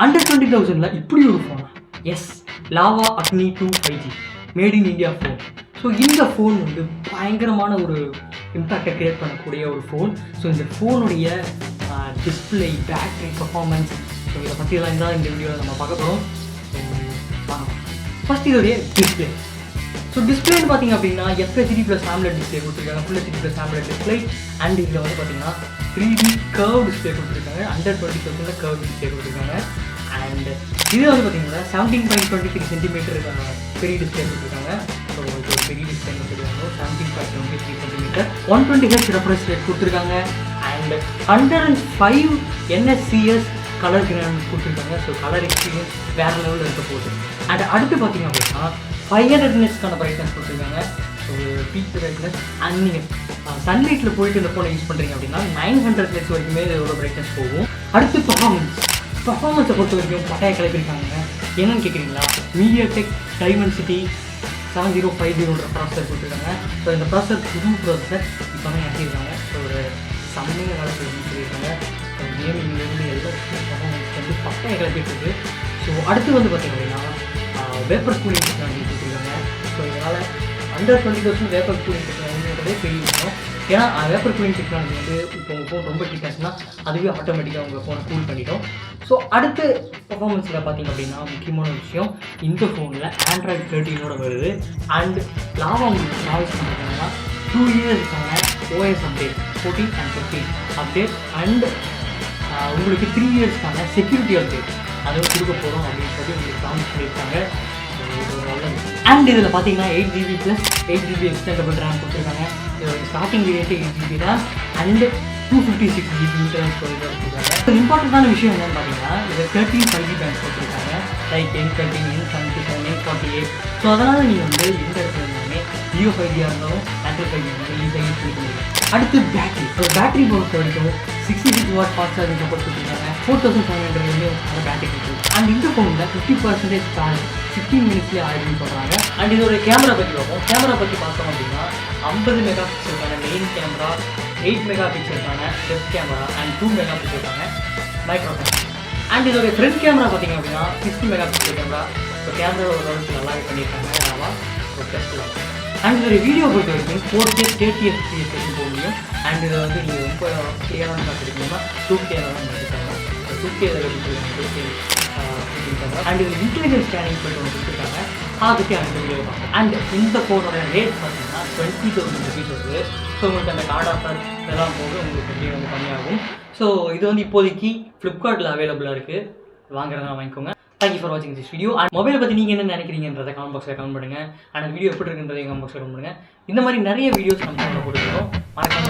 Under 20,000ல இப்படி ஒரு phone. S, lava Agni 2 5G made in India phone. So இந்த phone வந்து பயங்கரமான ஒரு இம்பேக்டை க்ரியேட் பண்ணக்கூடிய ஒரு ஃபோன். ஸோ இந்த ஃபோனுடைய டிஸ்பிளே, பேட்டரி, பர்ஃபார்மன்ஸ், ஸோ இதை பற்றியெல்லாம் தான் இந்த வீடியோவில் நம்ம பார்க்க போகிறோம். ஃபஸ்ட் இதோடைய டிஸ்பிளே. ஸோ டிஸ்பிளேன்னு பார்த்தீங்க அப்படின்னா FHD + AMOLED டிஸ்பிளே கொடுத்துருக்காங்க, Full HD + AMOLED display. And இதில் வந்து பார்த்தீங்கன்னா 3D கர்வ் டிஸ்பிளே கொடுத்துருக்காங்க. அண்டர் 20,000ல கர்வ் டிஸ்பிளே கொடுத்துருக்காங்க. அண்ட் இது வந்து பார்த்தீங்கன்னா 17.23 சென்டிமீட்டர் பெரிய டிஸ்பிளே கொடுத்துருக்காங்க. ஸோ இது ஒரு பெரிய டிஸ்பிளே கொடுத்துருக்காங்க. 17.23 சென்டிமீட்டர் 120Hz ரெஃப்ரெஷ் ரேட் கொடுத்துருக்காங்க. அண்ட் 105 NSCS கலர் கிராண்ட் கொடுத்துருக்காங்க. ஸோ கலர் எக்ஸ்பீரியன்ஸ் வேறு லெவலில் இருக்க போகுது. அண்ட் அடுத்து பார்த்தீங்க அப்படின்னா 500 nitsக்கான பிரைட்னஸ் கொடுத்துருக்காங்க. So peak brightness. அண்ட் நீங்கள் சன்லைட்டில் போயிட்டு இந்த ஃபோனை யூஸ் பண்ணுறீங்க அப்படின்னா 900 nits வரைக்குமே இதோட பிரைட்னஸ் போகும். அடுத்து பர்ஃபார்மன்ஸை பொறுத்த வரைக்கும் பட்டையை கிளப்பியிருக்காங்க. என்னன்னு கேட்குறீங்களா? MediaTek Dimensity 7050 ப்ராசஸர் கொடுத்துருக்காங்க. ஸோ இந்த ப்ராசஸர் புது ப்ராசஸர் இப்போ தான் இறக்கியிருக்காங்க. ஸோ ஒரு செம்மையாக வேலை சொல்லியிருக்காங்க. ஸோ கேமிங்லேருந்து எல்லா பர்ஃபார்மன்ஸ் வந்து பட்டையை கிளப்பிட்டு இருக்கு. ஸோ அடுத்து வந்து பார்த்தீங்க அப்படின்னா வேப்பர் கூலிங் டெக்னாலஜி கொடுத்துருக்காங்க. ஸோ இதனால் அண்டர் 20,000 வேப்பர் கூலிங் டெக்னாலஜின்றதே பெரிய விஷயம். ஏன்னா வேப்பர் கூலிங் டெக்னாலஜி வந்து இப்போ உங்கள் ஃபோன் ரொம்ப ஹீட் ஆச்சுன்னா அதுவே ஆட்டோமேட்டிக்காக உங்கள் ஃபோனை கூல் பண்ணிட்டோம். ஸோ அடுத்து பர்ஃபார்மன்ஸில் பார்த்தீங்க அப்படின்னா முக்கியமான விஷயம், இந்த ஃபோனில் Android 13 வருது. அண்ட் லாவா உங்களுக்கு ப்ராவைஸ் பண்ணியிருக்காங்கன்னா 2 இயர்ஸ்க்கான OS update 14 and 15 update. And உங்களுக்கு 3 இயர்ஸ்க்கான செக்யூரிட்டி அப்டேட் அதை கொடுக்க போகிறோம் அப்படின்னு சொல்லி உங்களுக்கு ப்ராமிஸ் பண்ணியிருக்காங்க. அண்ட் இதில் பார்த்தீங்கன்னா 8GB + 8GB எக்ஸ்டெண்டபிள் ரேம் கொடுத்துருக்காங்க. இதோட starting variant 8GB RAM and 256GB internal storage கொடுத்துருக்காங்க. இம்பார்ட்டண்டான விஷயம் என்னென்னு பார்த்தீங்கன்னா இதில் 13 5G பேண்ட்ஸ் கொடுத்துருக்காங்க. Like N13, N77, N48. So அதனால் நீங்கள் வந்து எந்த இடத்துல இருந்தாலுமே 5G இருந்தாலும் நேச்சுரல் 5G இருந்தாலும் ஈஸியாக யூஸ் பண்ணிக்க முடியும். அடுத்து பேட்டரி. ஸோ பேட்டரி பொறுத்த வரைக்கும் 66 வாட் ஃபாஸ்ட் சார்ஜிங் சப்போர்ட் கொடுத்துருக்காங்க. 4700 பேட்டரி கொடுத்துருக்கு. அண்ட் இந்த ஃபோனில் 50% சார்ஜ் 15 மினிட்ஸ்லேயே ஆயிடுன்னு சொல்கிறாங்க. அண்ட் இதோட கேமரா பற்றி பார்ப்போம். கேமரா பற்றி பார்த்தோம் அப்படின்னா 50 மெகா பிக்சலுக்கான மெயின் கேமரா, 8 மெகா பிக்சலுக்கான டெப்த் கேமரா அண்ட் 2 மெகா பிக்சலுக்கான மைக்ரோ கேமரா. அண்ட் இதோட ஃப்ரண்ட் கேமரா பார்த்தீங்க அப்படின்னா 60 mega pixel camera. So camera ஓரளவுக்கு நல்லாவே பண்ணியிருக்காங்க. ஸோ டெஸ்ட்டில். அண்ட் இதோட வீடியோ பொறுத்த வரைக்கும் 4K 30 FPS போக முடியும். அண்ட் இதை வந்து நீங்கள் ரொம்ப கிளியரான பார்த்துருக்கீங்கன்னா 2K தான் எடுத்துக்காங்க. 2K அண்ட் இது இன்டெலிஜென்ஸ் ஸ்கேனிங் பண்ணிட்டு ஒன்று கொடுத்துருக்காங்க. அதுக்கு அந்த வீடியோ பார்ப்போம். அண்ட் இந்த ஃபோனோட ரேட் பார்த்தீங்கன்னா 20,000 rupees வருது. ஸோ உங்களுக்கு அந்த கார்டு ஆஃபர் இதெல்லாம் போக உங்களுக்கு ரேட் வந்து கம்மியாகும். ஸோ இது வந்து இப்போதைக்கு ஃப்ளிப்கார்ட்டில் அவைலபிளாக இருக்குது. வாங்குறதா வாங்கிக்கோங்க. தேங்க் யூ ஃபார் வாட்சிங் திஸ் வீடியோ. அண்ட் மொபைலை பற்றி நீங்கள் என்ன நினைக்கிறீங்கன்றதை கமெண்ட் பாக்ஸில் கமெண்ட் பண்ணுங்கள். அண்ட் வீடியோ எப்படி இருக்குன்றதை கமெண்ட் பாக்ஸில் கமெண்ட் பண்ணுங்கள். இந்த மாதிரி நிறைய வீடியோஸ் நம்ம சேனலில் போட்டுருக்கோம். மறக்காம